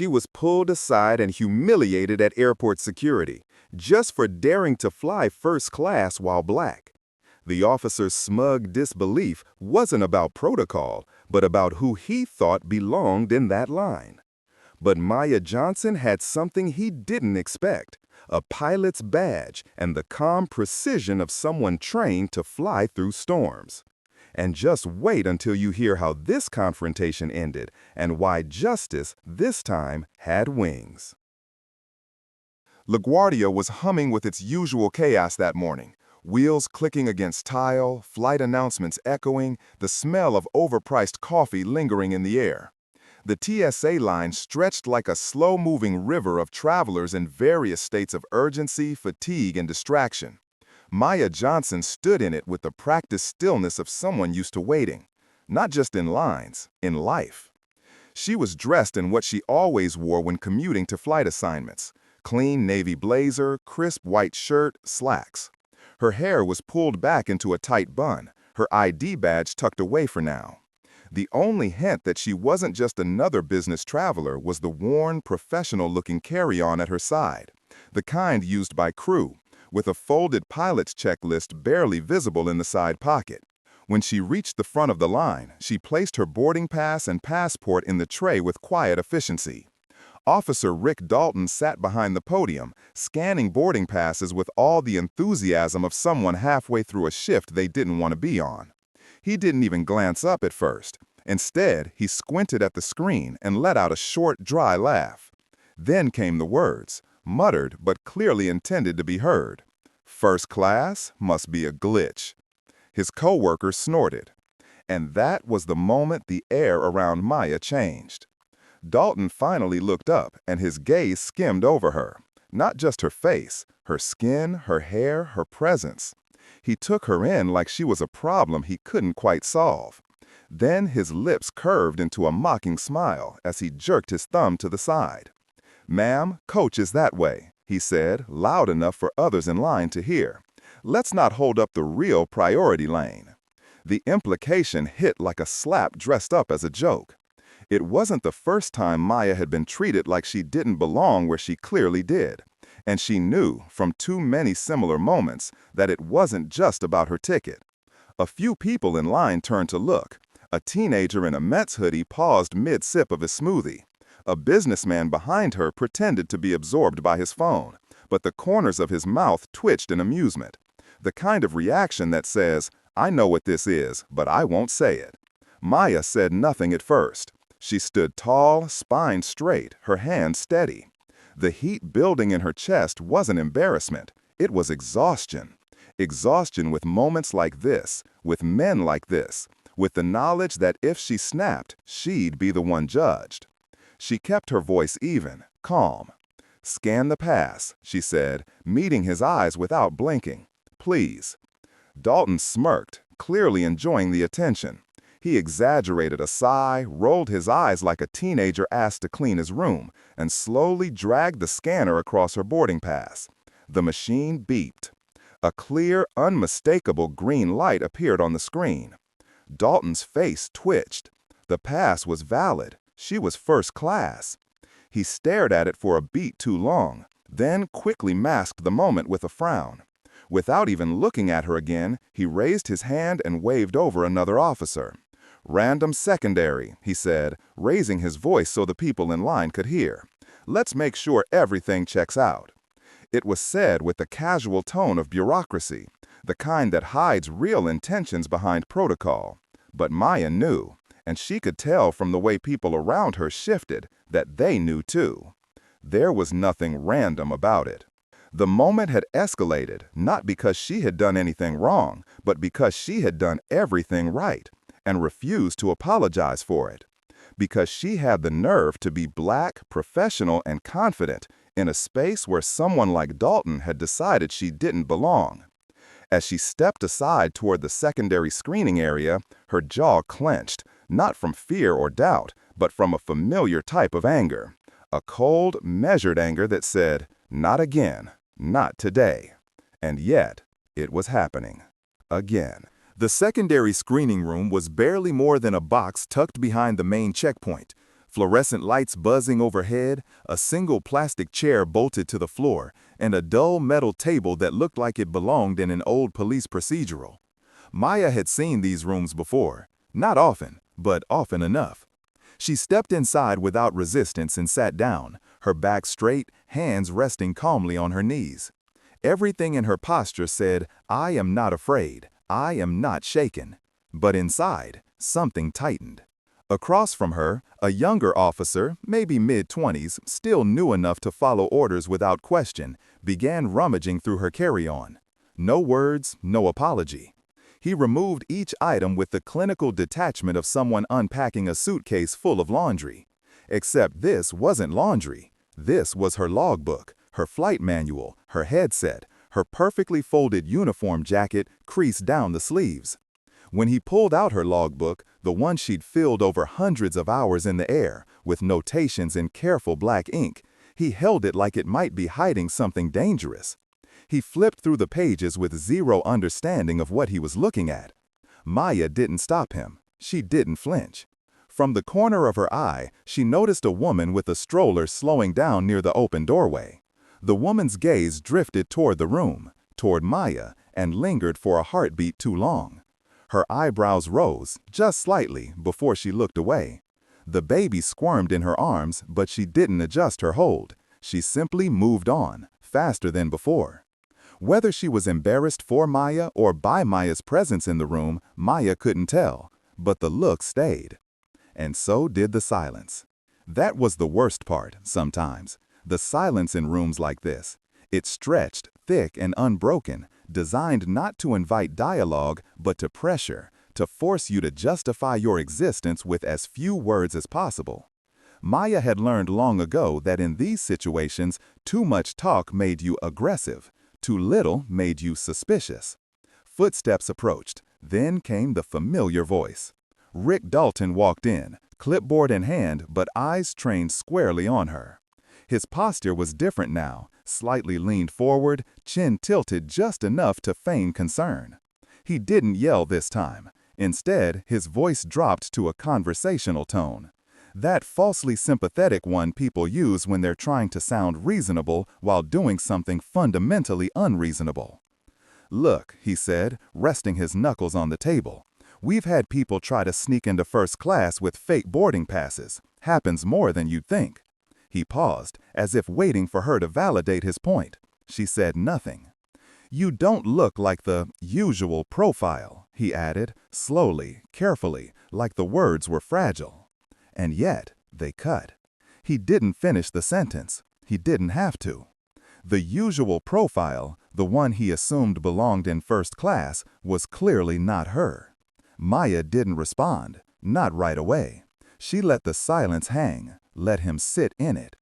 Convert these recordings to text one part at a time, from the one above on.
She was pulled aside and humiliated at airport security, just for daring to fly first class while black. The officer's smug disbelief wasn't about protocol, but about who he thought belonged in that line. But Maya Johnson had something he didn't expect, a pilot's badge and the calm precision of someone trained to fly through storms. And just wait until you hear how this confrontation ended and why justice, this time, had wings. LaGuardia was humming with its usual chaos that morning. Wheels clicking against tile, flight announcements echoing, the smell of overpriced coffee lingering in the air. The TSA line stretched like a slow-moving river of travelers in various states of urgency, fatigue, and distraction. Maya Johnson stood in it with the practiced stillness of someone used to waiting, not just in lines, in life. She was dressed in what she always wore when commuting to flight assignments: clean navy blazer, crisp white shirt, slacks. Her hair was pulled back into a tight bun, her ID badge tucked away for now. The only hint that she wasn't just another business traveler was the worn, professional-looking carry-on at her side, the kind used by crew, with a folded pilot's checklist barely visible in the side pocket. When she reached the front of the line, she placed her boarding pass and passport in the tray with quiet efficiency. Officer Rick Dalton sat behind the podium, scanning boarding passes with all the enthusiasm of someone halfway through a shift they didn't want to be on. He didn't even glance up at first. Instead, he squinted at the screen and let out a short, dry laugh. Then came the words, muttered but clearly intended to be heard. "First class must be a glitch." His coworker snorted. And that was the moment the air around Maya changed. Dalton finally looked up, and his gaze skimmed over her. Not just her face, her skin, her hair, her presence. He took her in like she was a problem he couldn't quite solve. Then his lips curved into a mocking smile as he jerked his thumb to the side. "Ma'am, coach is that way," he said, loud enough for others in line to hear. "Let's not hold up the real priority lane." The implication hit like a slap dressed up as a joke. It wasn't the first time Maya had been treated like she didn't belong where she clearly did. And she knew, from too many similar moments, that it wasn't just about her ticket. A few people in line turned to look. A teenager in a Mets hoodie paused mid-sip of his smoothie. A businessman behind her pretended to be absorbed by his phone, but the corners of his mouth twitched in amusement. The kind of reaction that says, "I know what this is, but I won't say it." Maya said nothing at first. She stood tall, spine straight, her hands steady. The heat building in her chest wasn't embarrassment, it was exhaustion. Exhaustion with moments like this, with men like this, with the knowledge that if she snapped, she'd be the one judged. She kept her voice even, calm. "Scan the pass," she said, meeting his eyes without blinking. "Please." Dalton smirked, clearly enjoying the attention. He exaggerated a sigh, rolled his eyes like a teenager asked to clean his room, and slowly dragged the scanner across her boarding pass. The machine beeped. A clear, unmistakable green light appeared on the screen. Dalton's face twitched. The pass was valid. She was first class. He stared at it for a beat too long, then quickly masked the moment with a frown. Without even looking at her again, he raised his hand and waved over another officer. "Random secondary," he said, raising his voice so the people in line could hear. "Let's make sure everything checks out." It was said with the casual tone of bureaucracy, the kind that hides real intentions behind protocol. But Maya knew, and she could tell from the way people around her shifted, that they knew too. There was nothing random about it. The moment had escalated, not because she had done anything wrong, but because she had done everything right, and refused to apologize for it. Because she had the nerve to be black, professional, and confident in a space where someone like Dalton had decided she didn't belong. As she stepped aside toward the secondary screening area, her jaw clenched, not from fear or doubt, but from a familiar type of anger. A cold, measured anger that said, "Not again, not today." And yet, it was happening. Again. The secondary screening room was barely more than a box tucked behind the main checkpoint. Fluorescent lights buzzing overhead, a single plastic chair bolted to the floor, and a dull metal table that looked like it belonged in an old police procedural. Maya had seen these rooms before. Not often, but often enough. She stepped inside without resistance and sat down, her back straight, hands resting calmly on her knees. Everything in her posture said, "I am not afraid. I am not shaken." But inside, something tightened. Across from her, a younger officer, maybe mid-20s, still new enough to follow orders without question, began rummaging through her carry-on. No words, no apology. He removed each item with the clinical detachment of someone unpacking a suitcase full of laundry. Except this wasn't laundry. This was her logbook, her flight manual, her headset, her perfectly folded uniform jacket creased down the sleeves. When he pulled out her logbook, the one she'd filled over hundreds of hours in the air, with notations in careful black ink, he held it like it might be hiding something dangerous. He flipped through the pages with zero understanding of what he was looking at. Maya didn't stop him. She didn't flinch. From the corner of her eye, she noticed a woman with a stroller slowing down near the open doorway. The woman's gaze drifted toward the room, toward Maya, and lingered for a heartbeat too long. Her eyebrows rose, just slightly, before she looked away. The baby squirmed in her arms, but she didn't adjust her hold. She simply moved on, faster than before. Whether she was embarrassed for Maya or by Maya's presence in the room, Maya couldn't tell, but the look stayed. And so did the silence. That was the worst part, sometimes. The silence in rooms like this. It stretched, thick and unbroken, designed not to invite dialogue, but to pressure, to force you to justify your existence with as few words as possible. Maya had learned long ago that in these situations, too much talk made you aggressive. Too little made you suspicious. Footsteps approached. Then came the familiar voice. Rick Dalton walked in, clipboard in hand, but eyes trained squarely on her. His posture was different now, slightly leaned forward, chin tilted just enough to feign concern. He didn't yell this time. Instead, his voice dropped to a conversational tone. That falsely sympathetic one people use when they're trying to sound reasonable while doing something fundamentally unreasonable. "Look," he said, resting his knuckles on the table. "We've had people try to sneak into first class with fake boarding passes. Happens more than you'd think." He paused, as if waiting for her to validate his point. She said nothing. "You don't look like the usual profile," he added, slowly, carefully, like the words were fragile. And yet, they cut. He didn't finish the sentence. He didn't have to. The usual profile, the one he assumed belonged in first class, was clearly not her. Maya didn't respond, not right away. She let the silence hang, let him sit in it.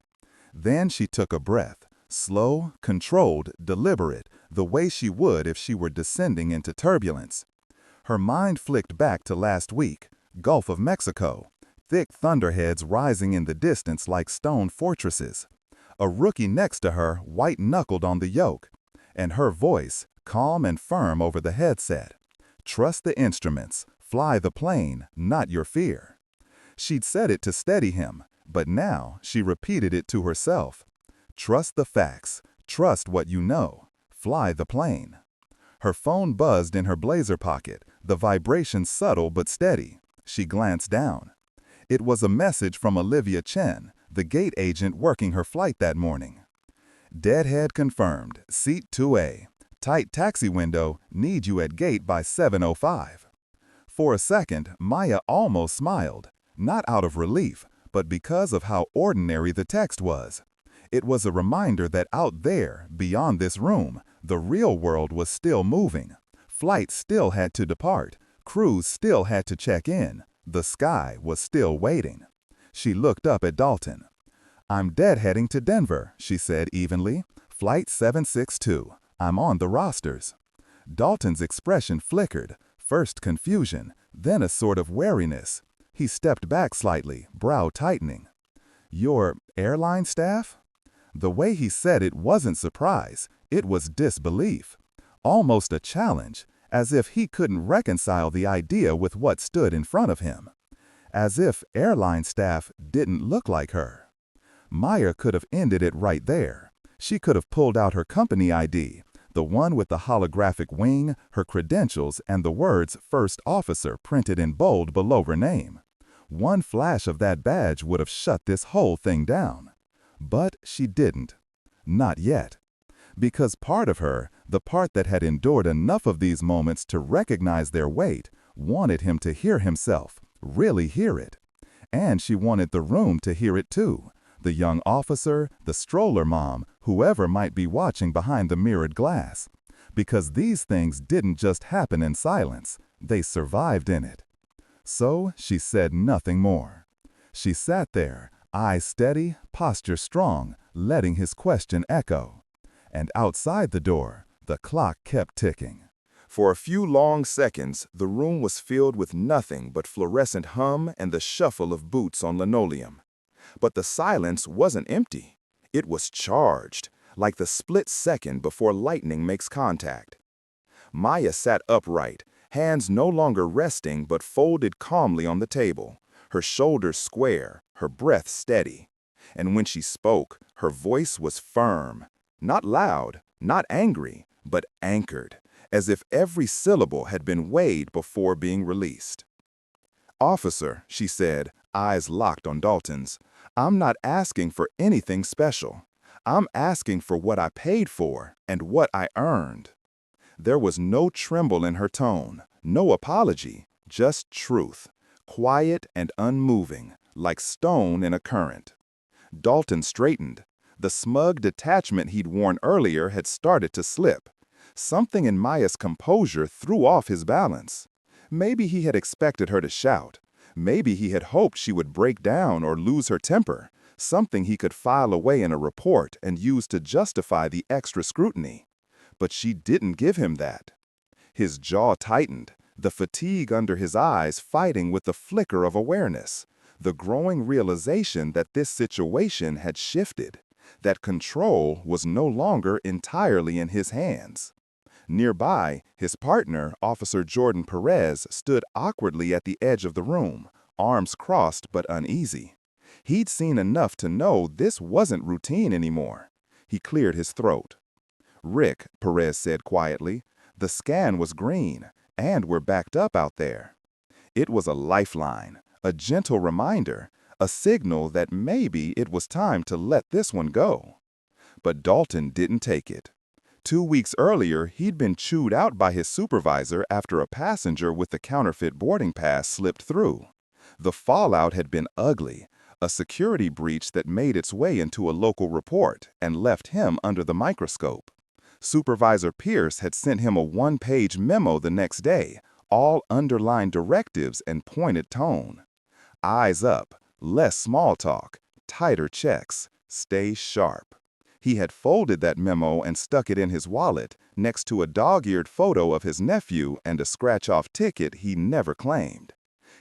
Then she took a breath, slow, controlled, deliberate, the way she would if she were descending into turbulence. Her mind flicked back to last week, Gulf of Mexico. Thick thunderheads rising in the distance like stone fortresses. A rookie next to her white-knuckled on the yoke. And her voice, calm and firm over the headset. "Trust the instruments. Fly the plane, not your fear." She'd said it to steady him, but now she repeated it to herself. "Trust the facts. Trust what you know. Fly the plane." Her phone buzzed in her blazer pocket, the vibration subtle but steady. She glanced down. It was a message from Olivia Chen, the gate agent working her flight that morning. "Deadhead confirmed. Seat 2A. Tight taxi window. Need you at gate by 7:05. For a second, Maya almost smiled, not out of relief, but because of how ordinary the text was. It was a reminder that out there, beyond this room, the real world was still moving. Flights still had to depart. Crews still had to check in. The sky was still waiting. She looked up at Dalton. "I'm deadheading to Denver," she said evenly. "Flight 762. I'm on the rosters." Dalton's expression flickered, first confusion, then a sort of wariness. He stepped back slightly, brow tightening. "Your airline staff?" The way he said it wasn't surprise, it was disbelief. Almost a challenge, as if he couldn't reconcile the idea with what stood in front of him. as if airline staff didn't look like her. Maya could have ended it right there. She could have pulled out her company ID, the one with the holographic wing, her credentials, and the words First Officer printed in bold below her name. One flash of that badge would have shut this whole thing down. But she didn't. Not yet. Because part of her, the part that had endured enough of these moments to recognize their weight, wanted him to hear himself, really hear it. And she wanted the room to hear it too. The young officer, the stroller mom, whoever might be watching behind the mirrored glass. Because these things didn't just happen in silence, they survived in it. So she said nothing more. She sat there, eyes steady, posture strong, letting his question echo. And outside the door, the clock kept ticking. For a few long seconds, the room was filled with nothing but fluorescent hum and the shuffle of boots on linoleum. But the silence wasn't empty. It was charged, like the split second before lightning makes contact. Maya sat upright, hands no longer resting but folded calmly on the table, her shoulders square, her breath steady. And when she spoke, her voice was firm, not loud, not angry, but anchored, as if every syllable had been weighed before being released. "Officer," she said, eyes locked on Dalton's, "I'm not asking for anything special. I'm asking for what I paid for and what I earned." There was no tremble in her tone, no apology, just truth, quiet and unmoving, like stone in a current. Dalton straightened. The smug detachment he'd worn earlier had started to slip. Something in Maya's composure threw off his balance. Maybe he had expected her to shout. Maybe he had hoped she would break down or lose her temper, something he could file away in a report and use to justify the extra scrutiny. But she didn't give him that. His jaw tightened, the fatigue under his eyes fighting with the flicker of awareness, the growing realization that this situation had shifted, that control was no longer entirely in his hands. Nearby, his partner, Officer Jordan Perez, stood awkwardly at the edge of the room, arms crossed but uneasy. He'd seen enough to know this wasn't routine anymore. He cleared his throat. "Rick," Perez said quietly, "the scan was green, and we're backed up out there." It was a lifeline, a gentle reminder, a signal that maybe it was time to let this one go. But Dalton didn't take it. 2 weeks earlier, he'd been chewed out by his supervisor after a passenger with the counterfeit boarding pass slipped through. The fallout had been ugly, a security breach that made its way into a local report and left him under the microscope. Supervisor Pierce had sent him a one-page memo the next day, all underlined directives and pointed tone. Eyes up, less small talk, tighter checks, stay sharp. He had folded that memo and stuck it in his wallet next to a dog-eared photo of his nephew and a scratch-off ticket he never claimed.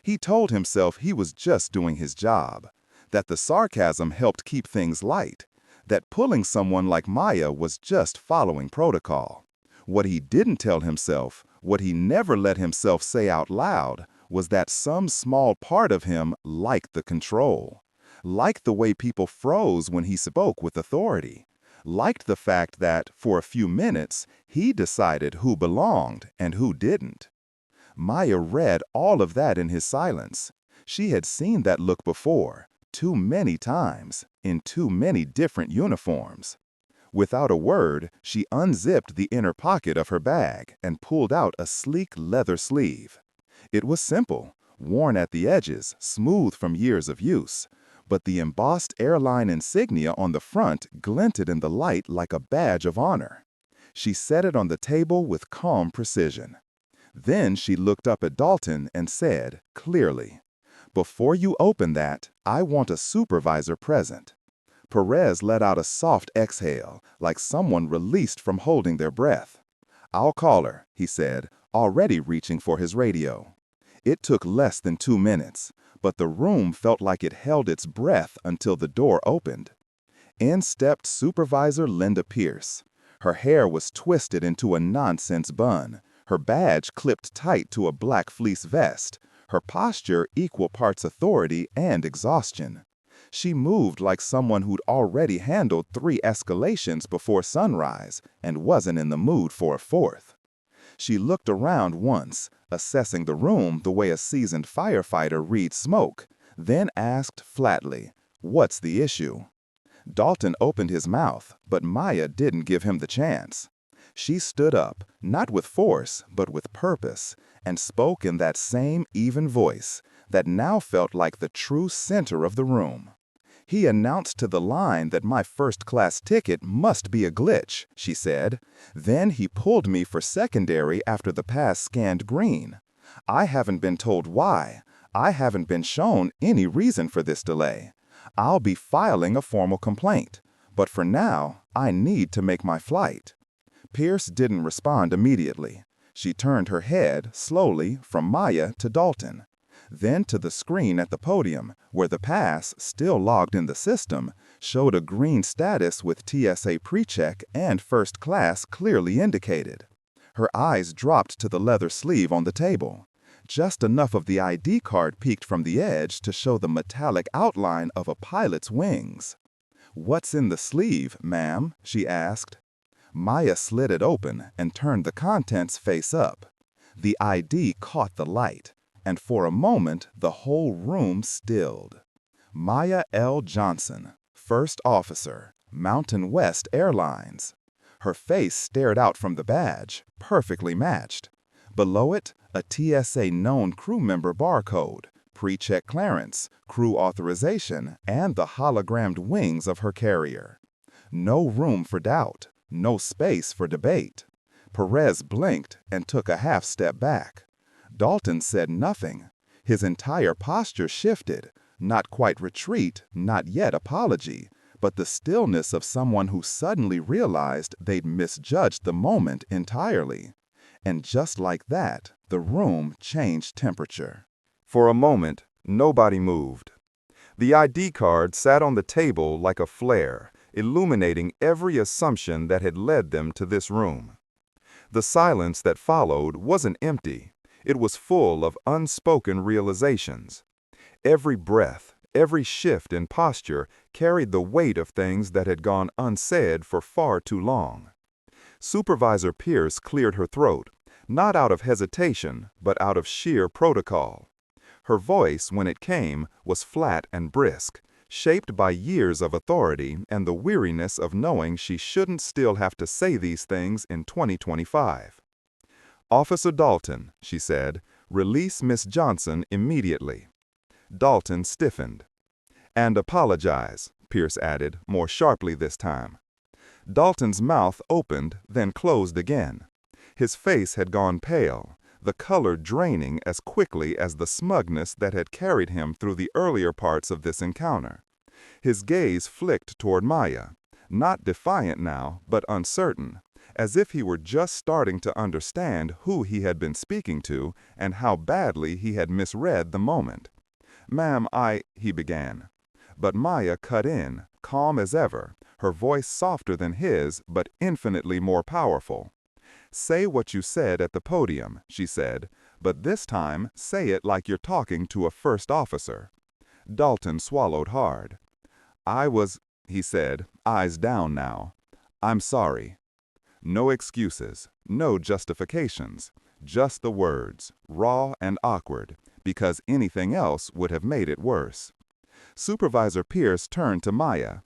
He told himself he was just doing his job, that the sarcasm helped keep things light, that pulling someone like Maya was just following protocol. What he didn't tell himself, what he never let himself say out loud, was that some small part of him liked the control, liked the way people froze when he spoke with authority, liked the fact that, for a few minutes, he decided who belonged and who didn't. Maya read all of that in his silence. She had seen that look before, too many times, in too many different uniforms. Without a word, she unzipped the inner pocket of her bag and pulled out a sleek leather sleeve. It was simple, worn at the edges, smooth from years of use, but the embossed airline insignia on the front glinted in the light like a badge of honor. She set it on the table with calm precision. Then she looked up at Dalton and said, clearly, "Before you open that, I want a supervisor present." Perez let out a soft exhale, like someone released from holding their breath. "I'll call her," he said, already reaching for his radio. It took less than 2 minutes, but the room felt like it held its breath until the door opened. In stepped Supervisor Linda Pierce. Her hair was twisted into a nonsense bun, her badge clipped tight to a black fleece vest, her posture equal parts authority and exhaustion. She moved like someone who'd already handled 3 escalations before sunrise and wasn't in the mood for a fourth. She looked around once, assessing the room the way a seasoned firefighter reads smoke, then asked flatly, "What's the issue?" Dalton opened his mouth, but Maya didn't give him the chance. She stood up, not with force, but with purpose, and spoke in that same even voice that now felt like the true center of the room. "He announced to the line that my first-class ticket must be a glitch," she said. "Then he pulled me for secondary after the pass scanned green. I haven't been told why. I haven't been shown any reason for this delay. I'll be filing a formal complaint, but for now, I need to make my flight." Pierce didn't respond immediately. She turned her head, slowly, from Maya to Dalton, then to the screen at the podium, where the pass, still logged in the system, showed a green status with TSA PreCheck and First Class clearly indicated. Her eyes dropped to the leather sleeve on the table. Just enough of the ID card peeked from the edge to show the metallic outline of a pilot's wings. "What's in the sleeve, ma'am?" she asked. Maya slid it open and turned the contents face up. The ID caught the light, and for a moment the whole room stilled. Maya L. Johnson, First Officer, Mountain West Airlines. Her face stared out from the badge, perfectly matched. Below it, a TSA known crew member barcode, pre-check clearance, crew authorization, and the hologrammed wings of her carrier. No room for doubt, no space for debate. Perez blinked and took a half step back. Dalton said nothing. His entire posture shifted, not quite retreat, not yet apology, but the stillness of someone who suddenly realized they'd misjudged the moment entirely. And just like that, the room changed temperature. For a moment, nobody moved. The ID card sat on the table like a flare, illuminating every assumption that had led them to this room. The silence that followed wasn't empty. It was full of unspoken realizations. Every breath, every shift in posture carried the weight of things that had gone unsaid for far too long. Supervisor Pierce cleared her throat, not out of hesitation, but out of sheer protocol. Her voice, when it came, was flat and brisk, shaped by years of authority and the weariness of knowing she shouldn't still have to say these things in 2025. "Officer Dalton," she said, "release Miss Johnson immediately." Dalton stiffened. "And apologize," Pierce added, more sharply this time. Dalton's mouth opened, then closed again. His face had gone pale, the color draining as quickly as the smugness that had carried him through the earlier parts of this encounter. His gaze flicked toward Maya, not defiant now, but uncertain, as if he were just starting to understand who he had been speaking to and how badly he had misread the moment. "Ma'am, he began. But Maya cut in, calm as ever, her voice softer than his, but infinitely more powerful. "Say what you said at the podium," she said, "but this time say it like you're talking to a first officer." Dalton swallowed hard. He said, eyes down now. "I'm sorry." No excuses, no justifications, just the words, raw and awkward, because anything else would have made it worse. Supervisor Pierce turned to Maya.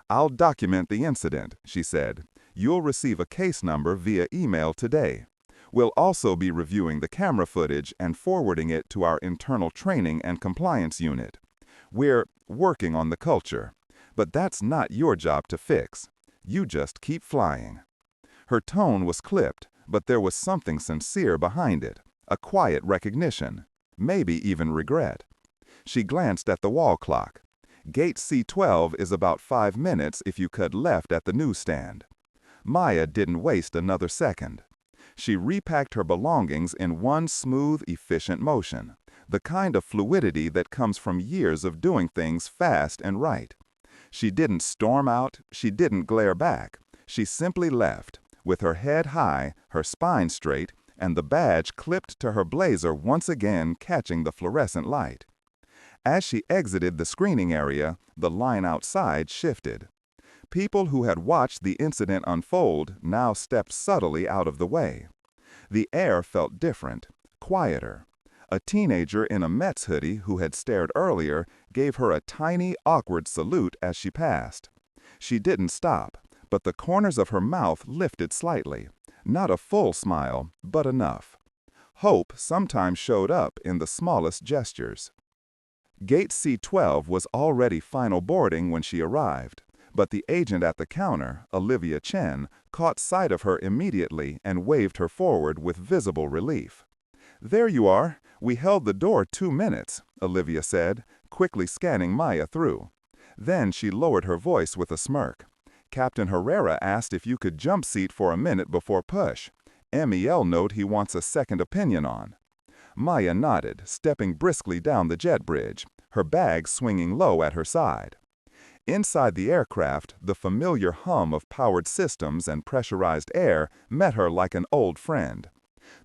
"I'll document the incident," she said. "You'll receive a case number via email today. We'll also be reviewing the camera footage and forwarding it to our internal training and compliance unit. We're working on the culture, but that's not your job to fix. You just keep flying." Her tone was clipped, but there was something sincere behind it, a quiet recognition, maybe even regret. She glanced at the wall clock. "Gate C12 is about 5 minutes if you cut left at the newsstand." Maya didn't waste another second. She repacked her belongings in one smooth, efficient motion, the kind of fluidity that comes from years of doing things fast and right. She didn't storm out, she didn't glare back. She simply left, with her head high, her spine straight, and the badge clipped to her blazer once again catching the fluorescent light. As she exited the screening area, the line outside shifted. People who had watched the incident unfold now stepped subtly out of the way. The air felt different, quieter. A teenager in a Mets hoodie who had stared earlier gave her a tiny, awkward salute as she passed. She didn't stop, but the corners of her mouth lifted slightly. Not a full smile, but enough. Hope sometimes showed up in the smallest gestures. Gate C12 was already final boarding when she arrived, but the agent at the counter, Olivia Chen, caught sight of her immediately and waved her forward with visible relief. "There you are. We held the door 2 minutes," Olivia said, quickly scanning Maya through. Then she lowered her voice with a smirk. "Captain Herrera asked if you could jump seat for a minute before push. MEL note he wants a second opinion on." Maya nodded, stepping briskly down the jet bridge, her bag swinging low at her side. Inside the aircraft, the familiar hum of powered systems and pressurized air met her like an old friend.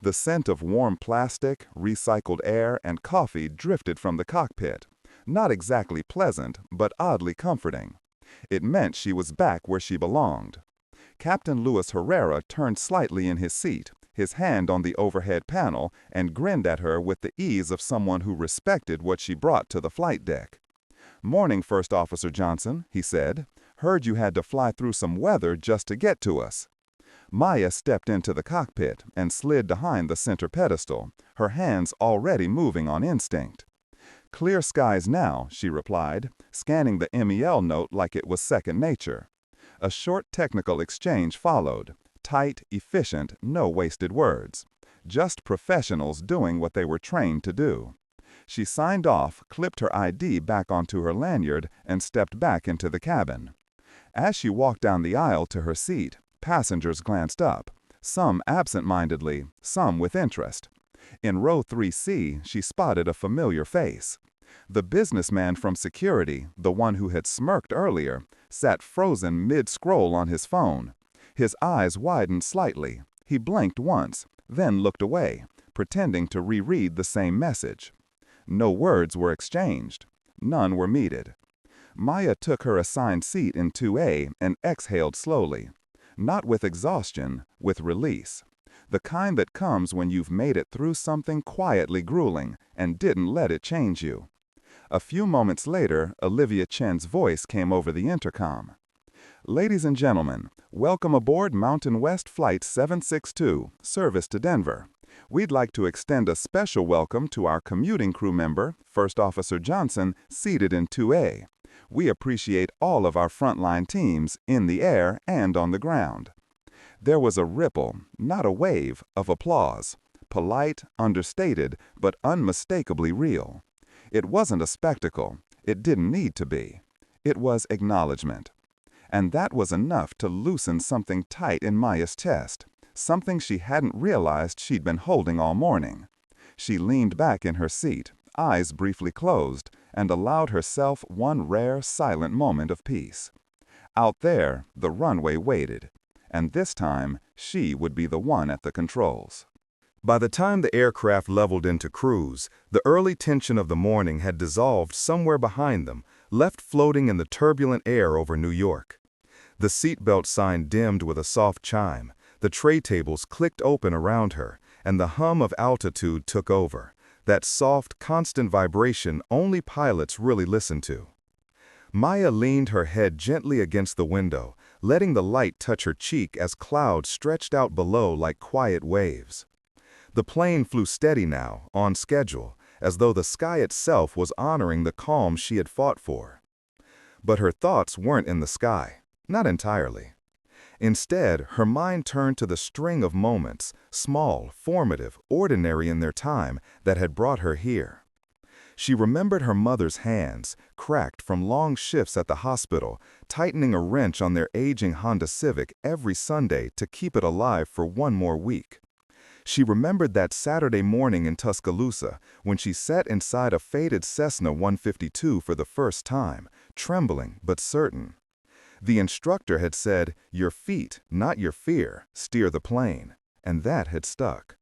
The scent of warm plastic, recycled air, and coffee drifted from the cockpit. Not exactly pleasant, but oddly comforting. It meant she was back where she belonged. Captain Luis Herrera turned slightly in his seat, his hand on the overhead panel, and grinned at her with the ease of someone who respected what she brought to the flight deck. "Morning, First Officer Johnson," he said. "Heard you had to fly through some weather just to get to us." Maya stepped into the cockpit and slid behind the center pedestal, her hands already moving on instinct. "Clear skies now," she replied, scanning the MEL note like it was second nature. A short technical exchange followed. Tight, efficient, no wasted words. Just professionals doing what they were trained to do. She signed off, clipped her ID back onto her lanyard, and stepped back into the cabin. As she walked down the aisle to her seat, passengers glanced up, some absent-mindedly, some with interest. In row 3C, she spotted a familiar face. The businessman from security, the one who had smirked earlier, sat frozen mid-scroll on his phone. His eyes widened slightly. He blinked once, then looked away, pretending to reread the same message. No words were exchanged. None were needed. Maya took her assigned seat in 2A and exhaled slowly. Not with exhaustion, with release. The kind that comes when you've made it through something quietly grueling and didn't let it change you. A few moments later, Olivia Chen's voice came over the intercom. "Ladies and gentlemen, welcome aboard Mountain West Flight 762, service to Denver. We'd like to extend a special welcome to our commuting crew member, First Officer Johnson, seated in 2A. We appreciate all of our frontline teams, in the air and on the ground." There was a ripple, not a wave, of applause. Polite, understated, but unmistakably real. It wasn't a spectacle. It didn't need to be. It was acknowledgement. And that was enough to loosen something tight in Maya's chest, something she hadn't realized she'd been holding all morning. She leaned back in her seat, eyes briefly closed, and allowed herself one rare, silent moment of peace. Out there, the runway waited, and this time, she would be the one at the controls. By the time the aircraft leveled into cruise, the early tension of the morning had dissolved somewhere behind them, left floating in the turbulent air over New York. The seatbelt sign dimmed with a soft chime, the tray tables clicked open around her, and the hum of altitude took over, that soft, constant vibration only pilots really listen to. Maya leaned her head gently against the window, letting the light touch her cheek as clouds stretched out below like quiet waves. The plane flew steady now, on schedule, as though the sky itself was honoring the calm she had fought for. But her thoughts weren't in the sky, not entirely. Instead, her mind turned to the string of moments, small, formative, ordinary in their time, that had brought her here. She remembered her mother's hands, cracked from long shifts at the hospital, tightening a wrench on their aging Honda Civic every Sunday to keep it alive for one more week. She remembered that Saturday morning in Tuscaloosa when she sat inside a faded Cessna 152 for the first time, trembling but certain. The instructor had said, "Your feet, not your fear, steer the plane," and that had stuck.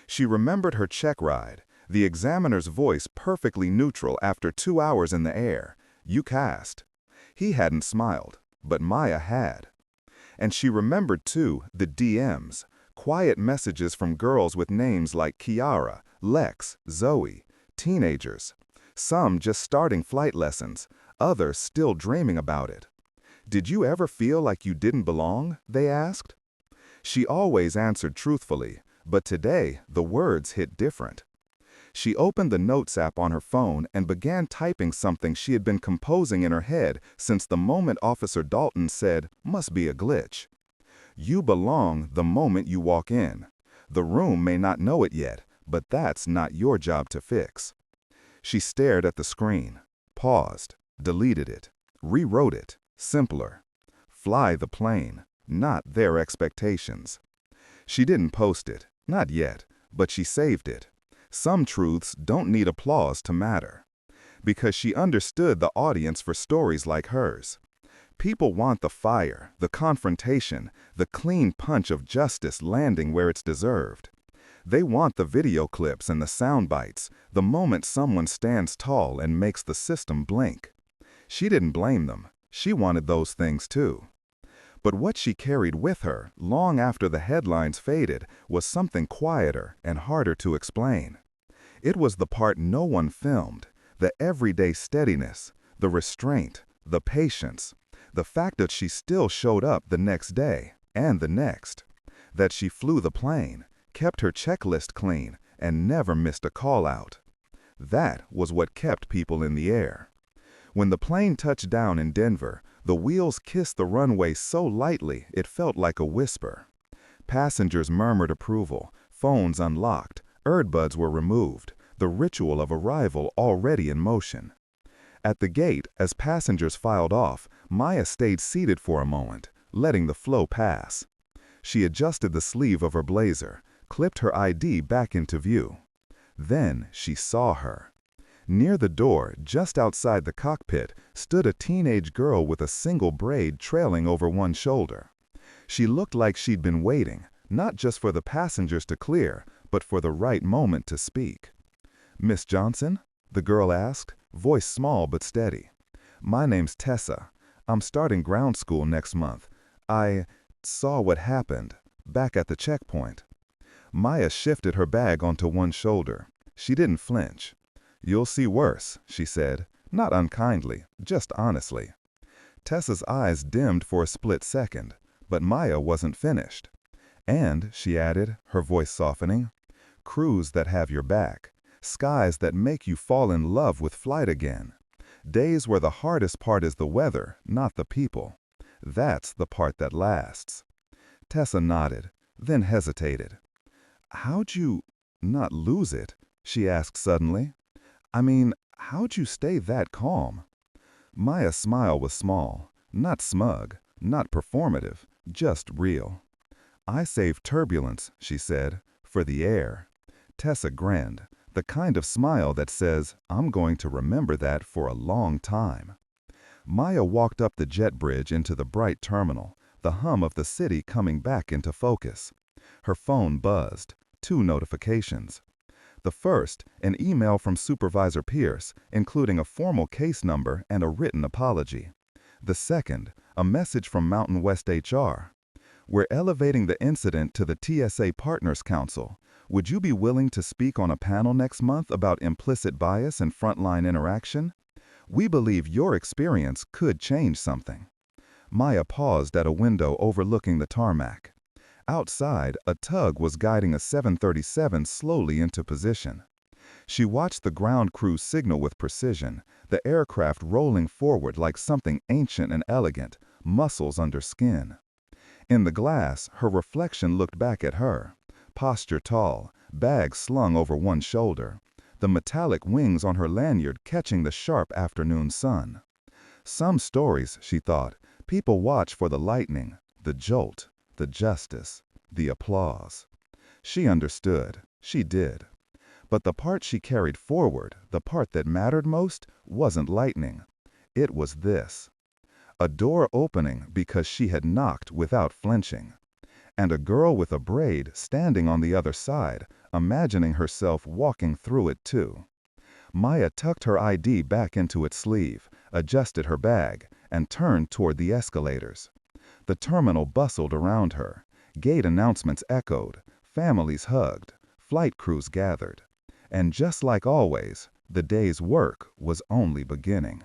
She remembered her check ride, the examiner's voice perfectly neutral after 2 hours in the air. You cast. He hadn't smiled, but Maya had. And she remembered, too, the DMs, quiet messages from girls with names like Kiara, Lex, Zoe, teenagers. Some just starting flight lessons, others still dreaming about it. Did you ever feel like you didn't belong? They asked. She always answered truthfully, but today the words hit different. She opened the Notes app on her phone and began typing something she had been composing in her head since the moment Officer Dalton said, "Must be a glitch." You belong the moment you walk in. The room may not know it yet, but that's not your job to fix. She stared at the screen, paused, deleted it, rewrote it, simpler. Fly the plane, not their expectations. She didn't post it, not yet, but she saved it. Some truths don't need applause to matter. Because she understood the audience for stories like hers. People want the fire, the confrontation, the clean punch of justice landing where it's deserved. They want the video clips and the sound bites, the moment someone stands tall and makes the system blink. She didn't blame them. She wanted those things too. But what she carried with her, long after the headlines faded, was something quieter and harder to explain. It was the part no one filmed, the everyday steadiness, the restraint, the patience, the fact that she still showed up the next day and the next, that she flew the plane, kept her checklist clean, and never missed a call-out. That was what kept people in the air. When the plane touched down in Denver, the wheels kissed the runway so lightly it felt like a whisper. Passengers murmured approval, phones unlocked, earbuds were removed, the ritual of arrival already in motion. At the gate, as passengers filed off, Maya stayed seated for a moment, letting the flow pass. She adjusted the sleeve of her blazer, clipped her ID back into view. Then she saw her. Near the door, just outside the cockpit, stood a teenage girl with a single braid trailing over one shoulder. She looked like she'd been waiting, not just for the passengers to clear, but for the right moment to speak. "Miss Johnson?" the girl asked, voice small but steady. "My name's Tessa. I'm starting ground school next month. I saw what happened, back at the checkpoint." Maya shifted her bag onto one shoulder. She didn't flinch. "You'll see worse," she said, not unkindly, just honestly. Tessa's eyes dimmed for a split second, but Maya wasn't finished. "And," she added, her voice softening, "crews that have your back, skies that make you fall in love with flight again. Days where the hardest part is the weather, not the people. That's the part that lasts." Tessa nodded, then hesitated. "How'd you not lose it?" she asked suddenly. "I mean, how'd you stay that calm?" Maya's smile was small, not smug, not performative, just real. "I saved turbulence," she said, "for the air." Tessa grinned, the kind of smile that says, "I'm going to remember that for a long time." Maya walked up the jet bridge into the bright terminal, the hum of the city coming back into focus. Her phone buzzed, 2 notifications. The first, an email from Supervisor Pierce, including a formal case number and a written apology. The second, a message from Mountain West HR. "We're elevating the incident to the TSA Partners Council. Would you be willing to speak on a panel next month about implicit bias and frontline interaction? We believe your experience could change something." Maya paused at a window overlooking the tarmac. Outside, a tug was guiding a 737 slowly into position. She watched the ground crew signal with precision, the aircraft rolling forward like something ancient and elegant, muscles under skin. In the glass, her reflection looked back at her. Posture tall, bag slung over one shoulder, the metallic wings on her lanyard catching the sharp afternoon sun. Some stories, she thought, people watch for the lightning, the jolt, the justice, the applause. She understood. She did. But the part she carried forward, the part that mattered most, wasn't lightning. It was this. A door opening because she had knocked without flinching. And a girl with a braid standing on the other side, imagining herself walking through it too. Maya tucked her ID back into its sleeve, adjusted her bag, and turned toward the escalators. The terminal bustled around her. Gate announcements echoed, families hugged, flight crews gathered. And just like always, the day's work was only beginning.